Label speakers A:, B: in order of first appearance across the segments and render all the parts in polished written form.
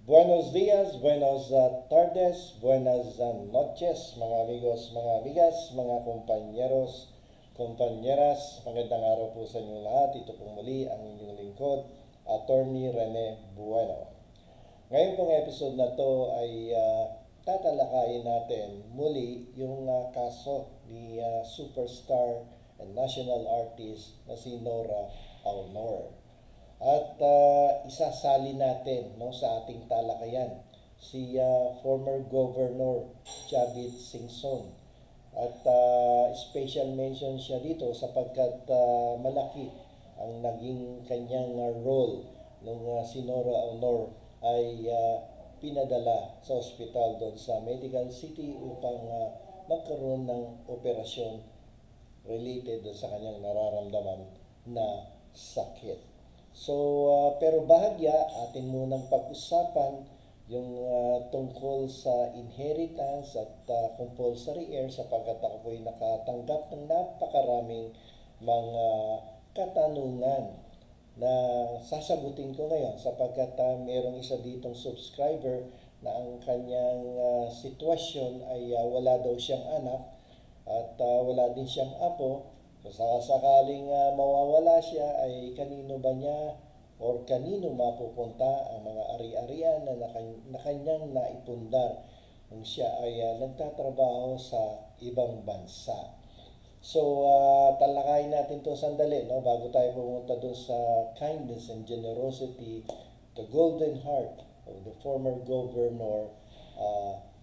A: Buenos días, buenos tardes, buenas noches, mga amigos, mga amigas, mga kompanyeros, kompanyeras. Magandang araw po sa inyo lahat. Ito po muli ang inyong lingkod, Attorney Rene Bueno. Ngayon pong episode na to ay tatalakayin natin muli yung kaso ni superstar and national artist na si Nora Aunor. At isasali natin sa ating talakayan si former Governor Chavit Singson. At special mention siya dito sapagkat malaki ang naging kanyang role nung si Nora Aunor ay pinadala sa ospital doon sa Medical City upang magkaroon ng operasyon related doon sa kanyang nararamdaman na sakit. So, pero bahagya, atin munang pag-usapan yung tungkol sa inheritance at compulsory heir sapagkat ako po'y nakatanggap ng napakaraming mga katanungan na sasagutin ko ngayon sapagkat merong isa ditong subscriber na ang kanyang sitwasyon ay wala daw siyang anak at wala din siyang apo. So, sakaling mawawala siya ay kanino ba niya or kanino mapupunta ang mga ari-arian na kanyang naipundar kung siya ay nagtatrabaho sa ibang bansa. So, talakayin natin to sandali bago tayo pumunta doon sa kindness and generosity, the golden heart of the former governor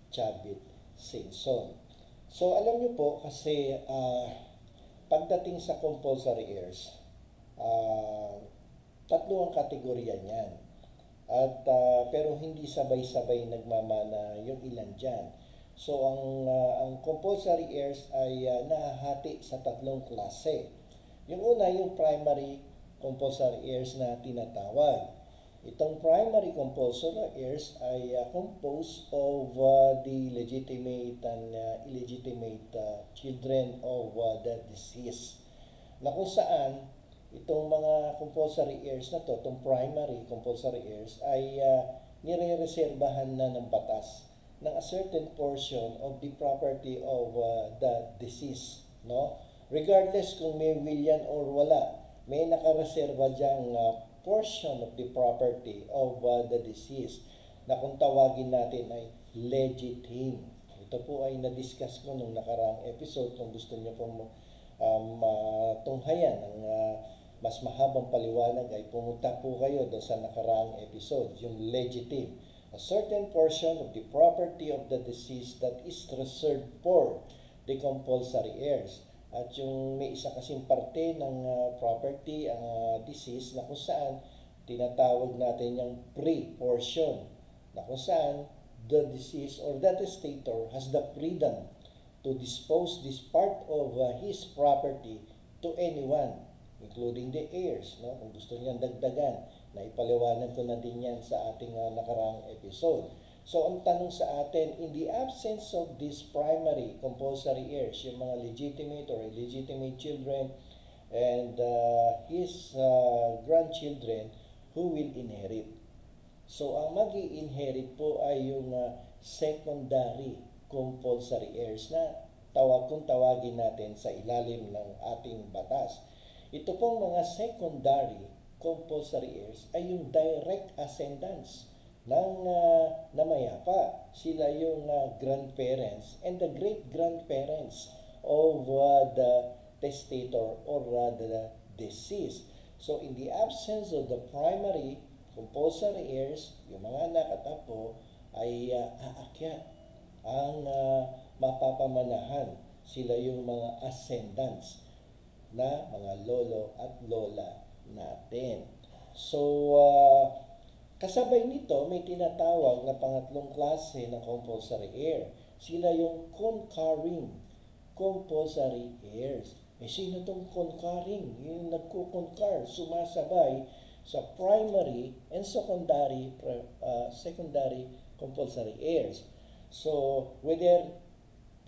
A: Chavit Singson. So, alam niyo po kasi pagdating sa compulsory heirs, tatlo ang kategorya niyan. At pero hindi sabay-sabay nagmamana yung ilan diyan. So ang compulsory heirs ay nahahati sa tatlong klase. Yung una, yung primary compulsory heirs na tinatawag. Itong primary compulsory heirs ay composed of the legitimate and illegitimate children of the deceased. Na kung saan itong mga compulsory heirs na to, itong primary compulsory heirs ay nire-reserbahan na ng batas ng a certain portion of the property of the deceased. Regardless kung may will yan or wala, may nakareserba diyang portion of the property of the deceased na kung tawagin natin ay legitime. Ito po ay na-discuss ko nung nakaraang episode. Kung gusto niyo pong matunghayan ng mas mahabang paliwanag ay pumunta po kayo doon sa nakaraang episode, yung legitime. A certain portion of the property of the deceased that is reserved for the compulsory heirs. At yung may isa kasing parte ng property ang deceased na kung saan tinatawag natin yung pre-portion na kung saan the deceased or the testator has the freedom to dispose this part of his property to anyone, including the heirs. Kung gusto niyang dagdagan, na ipaliwanag ko na din yan sa ating nakaraang episode. So, ang tanong sa atin, in the absence of these primary compulsory heirs, yung mga legitimate or illegitimate children and his grandchildren, who will inherit? So, ang mag-i-inherit po ay yung secondary compulsory heirs na kung tawagin natin sa ilalim ng ating batas. Ito pong mga secondary compulsory heirs ay yung direct ascendants ng namayapa. Sila yung grandparents and the great-grandparents of the testator or the deceased. So, in the absence of the primary compulsory heirs, yung mga anak at apo ay aakyat ang mapapamanahan. Sila yung mga ascendants na mga lolo at lola natin. So, kasabay nito, may tinatawag na pangatlong klase ng compulsory heir. Sila yung concurring compulsory heirs. Sino itong concurring? Yung nagko-concur, sumasabay sa primary and secondary compulsory heirs. So, whether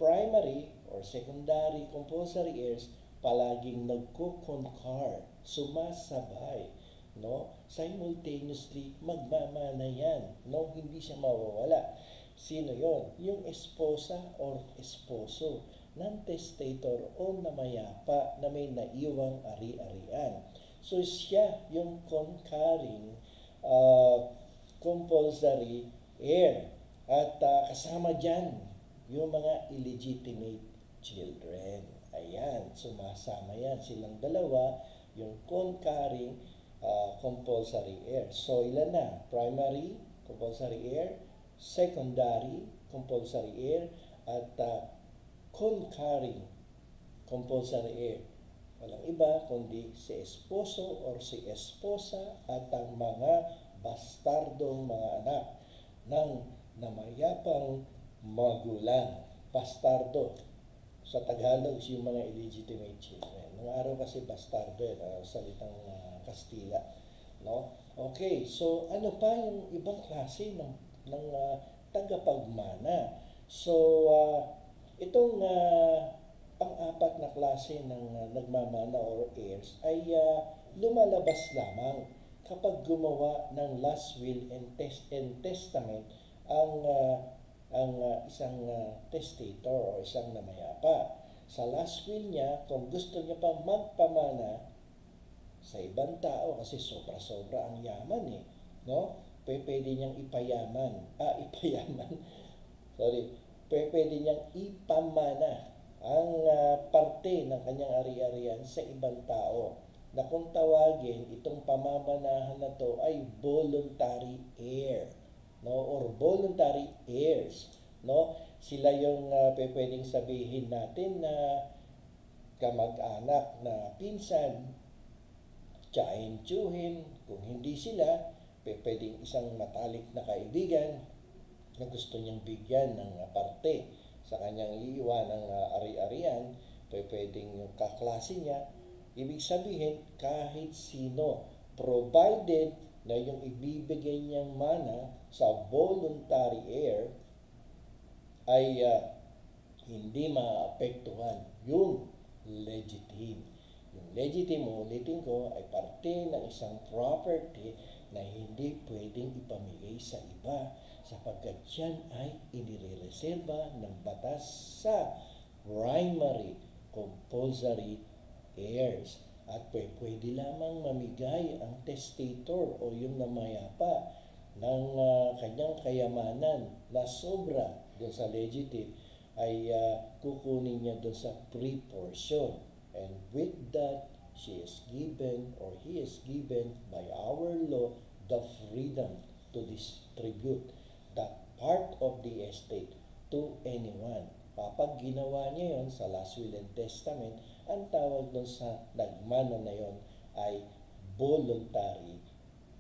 A: primary or secondary compulsory heirs, palaging nagko-concur, sumasabay no? Simultaneously magmamana yan, no? Hindi siya mawawala. Sino yon? Yung esposa or esposo ng testator o namayapa na may naiwang ari-arian. So siya yung concurring compulsory heir. At kasama dyan yung mga illegitimate children. Ayan, sumasama yan. Silang dalawa, yung concurring compulsory heir. So ilan na? Primary compulsory heir, secondary compulsory heir, at concurring compulsory heir. Walang iba kundi si esposo or si esposa at ang mga bastardong mga anak ng namayapang magulang. Bastardo sa Tagalog yung mga illegitimate children. Noong araw kasi bastardo salitang Kastila, no? Okay, so ano pa yung ibang klase ng tagapagmana? So itong pang-apat na klase ng nagmamana or heirs ay lumalabas lamang kapag gumawa ng last will and testament ang isang testator o isang namayapa. Sa last will niya, kung gusto niya pa magpamana sa ibang tao kasi sobra-sobra ang yaman no? Pwede niyang pwede niyang ipamana ang parte ng kanyang ari-arian sa ibang tao na kung tawagin itong pamamanahan na to ay voluntary heir, no, or voluntary heirs, no? Sila yung pwedeng sabihin natin na kamag-anak na pinsan, tsahin-tsuhin. Kung hindi sila, pwedeng isang matalik na kaibigan na gusto niyang bigyan ng parte sa kanyang iiwan ng ari-arian, pwedeng yung kaklase niya. Ibig sabihin, kahit sino, provided na yung ibibigay niyang mana sa voluntary heir ay hindi maapektuhan yung legitimate. Yung legitimate, ulitin ko, ay parte ng isang property na hindi pwedeng ipamigay sa iba sapagkat yan ay inirereserba ng batas sa primary compulsory heirs. At pwede lamang mamigay ang testator o yung namayapa ng kanyang kayamanan na sobra doon sa legitimate ay kukunin niya doon sa pre-portion. And with that, she is given or he is given by our law the freedom to distribute that part of the estate to anyone. Kapag ginawa niya yon sa last will and testament, ang tawag doon sa nagmana na yon ay voluntary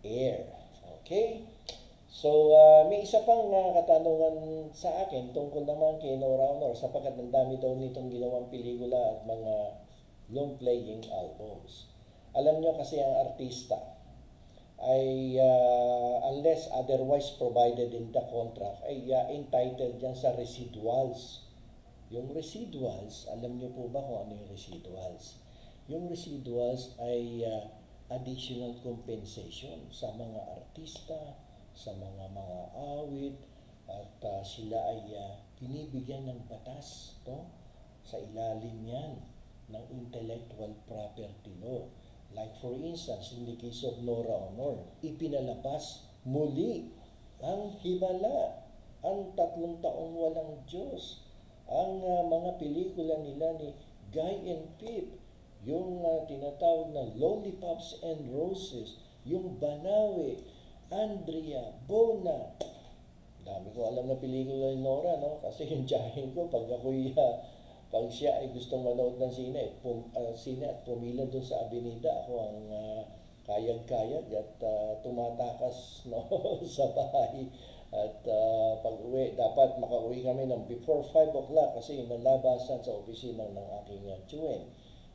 A: heir. Okay? So, may isa pang katanungan sa akin tungkol naman kay Nora Honor sapagkat ang dami daw nitong ginawang pelikula at mga long-playing albums. Alam nyo kasi ang artista ay unless otherwise provided in the contract ay entitled dyan sa residuals. Yung residuals, alam nyo po ba kung ano yung residuals? Yung residuals ay additional compensation sa mga artista, sa mga awit, at sila ay binibigyan ng batas sa ilalim yan ng intellectual property law. Like for instance, in the case of Nora Honor, ipinalabas muli ang himala, ang 3 taong walang Diyos, ang mga pelikula nila ni Guy and Pip, yung tinatawag na Lollipops and Roses, yung Banawe, Andrea, Bona. Dami ko alam na pelikula ni Nora, no? Kasi yung tiyahin ko, pag siya ay gustong manood ng sine at pumila doon sa Avenida, ako ang kayag-kayag at tumatakas no, sa bahay. At pag-uwi, dapat makauwi kami ng before 5 o'clock kasi nalabasan sa opisina ng aking tiyuhin.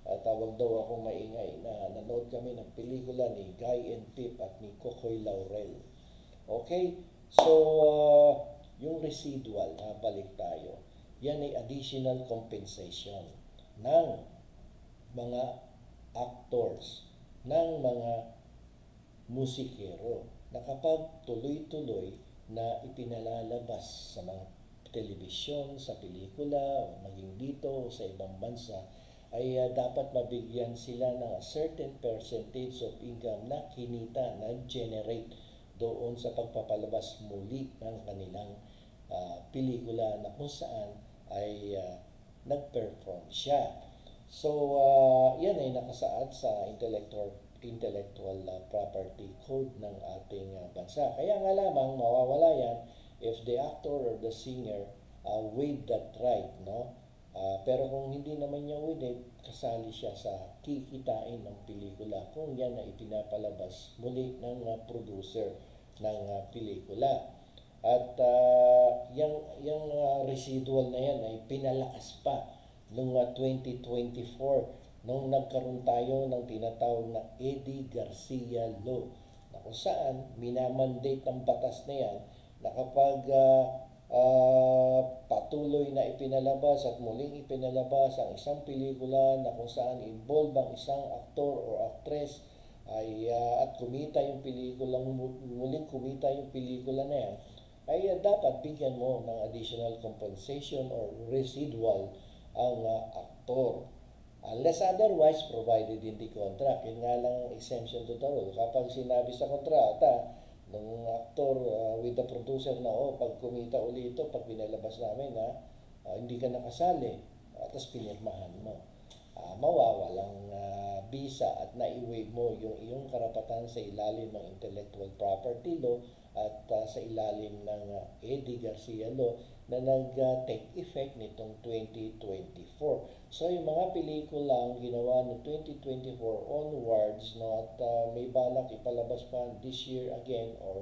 A: Tawag daw ako maingay na nanood kami ng pelikula ni Guy and Pip at ni Kokoy Laurel. Okay? So, yung residual, balik tayo. Yan ay additional compensation ng mga actors, ng mga musikero na kapag tuloy-tuloy na ipinalalabas sa mga telebisyon, sa pelikula, o maging dito o sa ibang bansa, ay dapat mabigyan sila ng a certain percentage of income na kinita, na generate doon sa pagpapalabas muli ng kanilang pelikula na kung saan ay nag-perform siya. So, yan ay nakasaad sa intellectual property code ng ating bansa. Kaya nga lamang mawawala yan if the actor or the singer waive that right, no? Pero kung hindi naman niya waive, kasali siya sa kikitain ng pelikula kung yan ay ipinapalabas muli ng producer ng pelikula. At yung residual na yan ay pinalakas pa noong 2024 nung nagkaroon tayo ng tinatawag na Eddie Garcia Law, na kung saan minamandate ng batas na yan na kapag patuloy na ipinalabas at muling ipinalabas ang isang pelikula na kung saan involved ang isang aktor o actress at kumita yung pelikulang muling kumita yung pelikula na yan, ay dapat bigyan mo ng additional compensation or residual ang aktor. Unless otherwise provided in the contract. Yun nga lang ang exemption to the rule. Kapag sinabi sa kontrata ng aktor with the producer na pag kumita uli ito, pag pinalabas namin hindi ka nakasali, tapos pinirmahan mo, mawawalang visa at nai-waive mo yung iyong karapatan sa ilalim ng intellectual property law at sa ilalim ng Eddie Garcia Law na nag-take effect nitong 2024. So yung mga pelikulang ginawa no 2024 onwards, no, at may balak ipalabas pa this year again or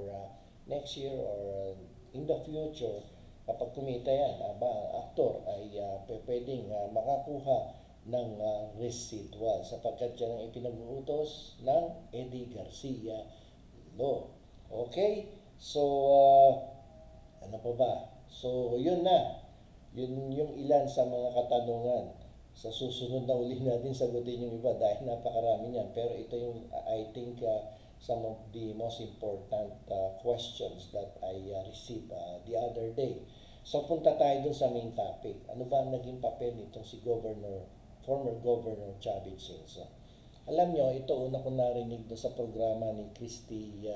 A: next year or in the future, kapag kumita yan, ang aktor ay pwedeng makakuha ng residual sapagkat yan ang ipinag-uutos ng Eddie Garcia Law. Okay? So, ano pa ba? So, yun na. Yun yung ilan sa mga katanungan. Sa susunod na uli natin sagutin yung iba dahil napakarami niyan. Pero ito yung, I think, some of the most important questions that I received the other day. So, punta tayo dun sa main topic. Ano ba ang naging papel nitong si former Governor Chavit Singson? Alam nyo, ito una ko narinig doon sa programa ni Christy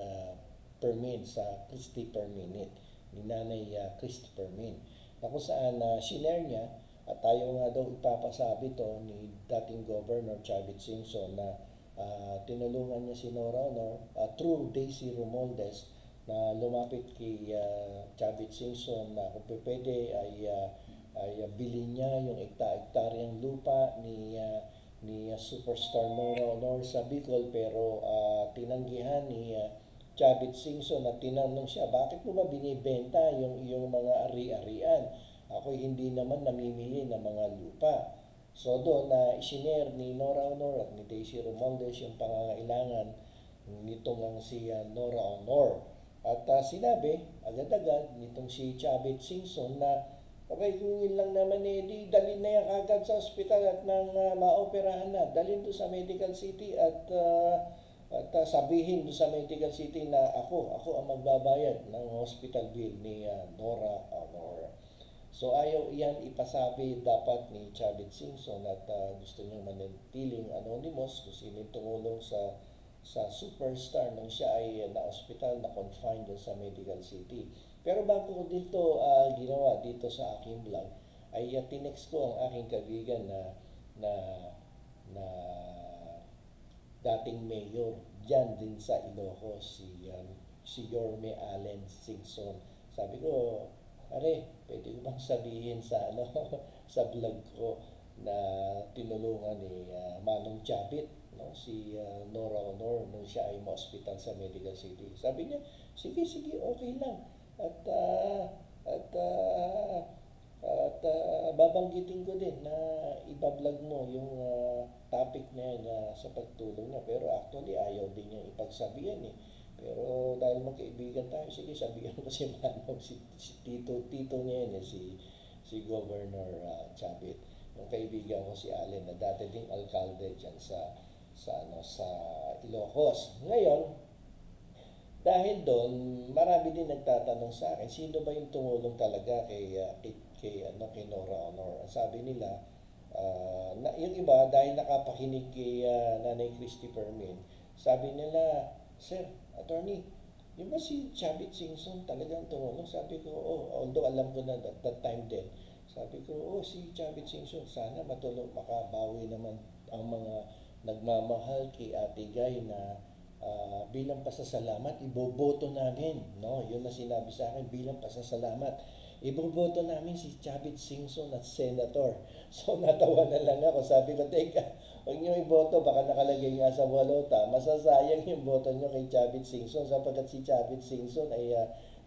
A: Permin, sa Christy Per Minute, ni Nanay Christy Permin, na kung saan shinare niya at tayo nga daw ipapasabi to ni dating Governor Chavit Singson na tinulungan niya si Nora Honor through Daisy Romualdez na lumapit kay Chavit Singson na kung pwede ay bilhin niya yung ektaryang lupa ni superstar Nora Honor sa Bicol, pero tinanggihan ni Chavit Singson at tinanong siya, bakit mo ba binibenta yung iyong mga ari-arian? Ako'y hindi naman namimili ng mga lupa. So doon na isinare ni Nora Honor at ni Daisy Romualdez yung pangangailangan nitong si Nora Honor. At sinabi agad-agad nitong si Chavit Singson na okay, kung yun lang naman di dalhin na yan agad sa ospital at nang maoperahan na, dalhin doon sa medical city at sabihin doon sa medical city na ako ang magbabayad ng hospital bill ni Nora Honor. So ayaw iyan ipasabi dapat ni Chavit Singson at gusto niyang manatiling anonymous kung sino tumulong sa superstar nung siya ay na-hospital, na-confined doon sa medical city. Pero bago ko dito ginawa dito sa aking vlog, ay tinext ko ang aking kaibigan na dating mayor diyan din sa Ilocos, si Yorme Allen Singson. Sabi ko, pare, pwede ko bang sabihin sa sa vlog ko na tinulungan ni Manong Chavit, no, si Nora Honor nung siya ay ma-hospital sa medical city. Sabi niya, sige, okay lang. At babanggitin ko din na ibablog mo yung topic na yan sa pagtulong niya. Pero actually, ayaw din niya ipagsabihan eh. Pero dahil magkaibigan tayo, sige, sabihan ko si Manong, si tito niya yan si Governor Chavit. Yung kaibigan ko si Allen na dati ding alkalde dyan sa Ilocos. Ngayon, Dahil doon, marami din nagtatanong sa akin, sino ba yung tumulong talaga kay Nora Honor? Ang sabi nila, yung iba, dahil nakapakinig kay Nanay Christy Permin, sabi nila, Sir, attorney, yung ba si Chavit Singson talagang tumulong? Sabi ko, although alam ko na that time din, sabi ko, si Chavit Singson, sana matulong, makabawi naman ang mga nagmamahal kay Ate Guy na bilang pasasalamat, iboboto namin, no? Yun na sinabi sa akin, bilang pasasalamat, iboboto namin si Chavit Singson at Senator. So natawa na lang ako, sabi ko, teka, huwag niyo iboto, baka nakalagay nga sa balota, masasayang yung boto niyo kay Chavit Singson sapagkat si Chavit Singson ay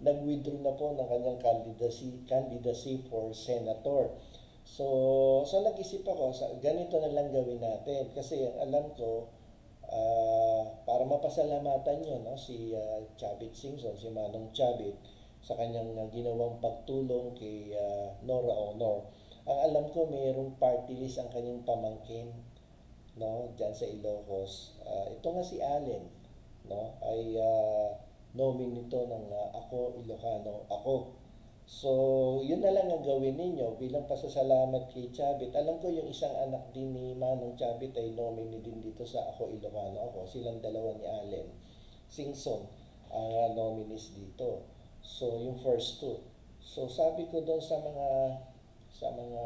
A: nag-withdraw na po ng kanyang candidacy for Senator. So nag-isip ako, ganito na lang gawin natin kasi alam ko, para mapasalamatan nyo, no, si Chavit Singson, si Manong Chavit, sa kanyang ginawang pagtulong kay Nora Honor. Ang alam ko, mayroong party list ang kanyang pamangkin, no, dyan sa Ilocos. Ito nga si Allen, no, ay nominee nito ng Ako Ilocano Ako. So, yun na lang ang gawin ninyo bilang pasasalamat kay Chavit. Alam ko yung isang anak din ni Manong Chavit ay nominee din dito sa Ako Ilocano Ako. Silang dalawa ni Allen Singson ang nominees dito. So, yung first two. So, sabi ko doon sa mga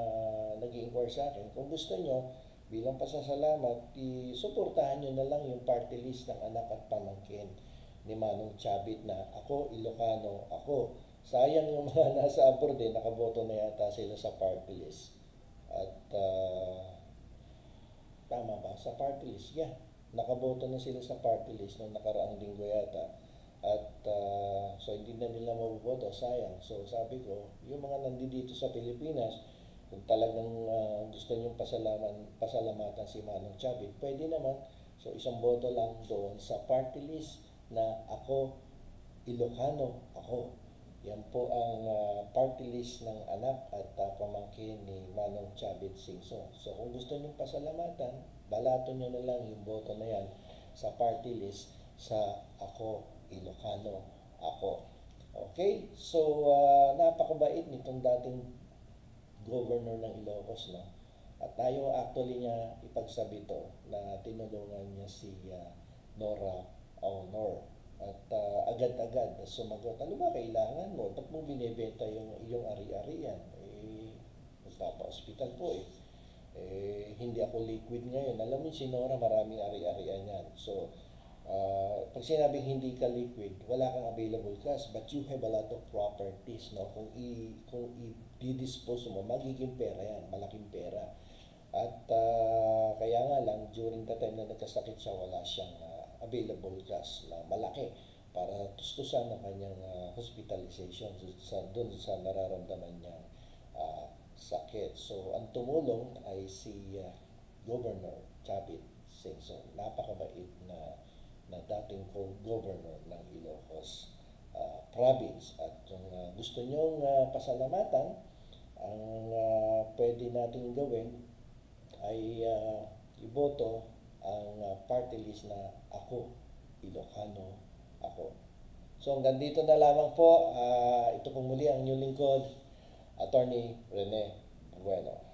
A: nag-i-inquire sa akin, kung gusto nyo, bilang pasasalamat, isuportahan nyo na lang yung party list ng anak at pamangkin ni Manong Chavit na Ako Ilocano Ako. Sayang yung mga nasa abroad nakaboto na yata sila sa party list. At tama ba? Sa party list, yeah. Nakaboto na sila sa party list noong nakaraang linggo yata. At so hindi na nila maboboto, sayang. So sabi ko, yung mga nandito sa Pilipinas, kung talagang gusto nyo pasalamatan si Manong Chavit, pwede naman. So isang boto lang doon sa party list na Ako Ilocano Ako. Yan po ang party list ng anak at pamangkin ni Manong Chavit Singson. So kung gusto nyo pasalamatan, balato nyo na lang yung boto na yan sa party list sa Ako Ilocano Ako. Okay? So napakabait nitong dating governor ng Ilocos, no? At tayo actually niya ipagsabi to na tinulungan niya si Nora Honor. At agad-agad sumagot, ano ba kailangan mo? Ba't mo binibenta yung iyong ari-arian? Magpapa-hospital po eh. Hindi ako liquid ngayon. Alam mo si Nora, maraming ari-arian yan. So, pag sinabing hindi ka liquid, wala kang available cash, but you have a lot of properties, no? Kung i-dispose mo, magiging pera yan, malaking pera. At kaya nga lang, during the time na nagkasakit siya, wala siyang available cash na malaki para tustusan ang kanyang hospitalization doon sa nararamdaman niyang sakit. So, ang tumulong ay si Governor Chavit Singson. Napakabait na dating governor ng Ilocos province. At kung gusto nyong pasalamatan, ang pwede natin gawin ay iboto ang party list na Ako Ilocano Ako. So hanggang dito na lamang po. Ito pong muli ang inyong lingkod, Attorney Rene Bueno.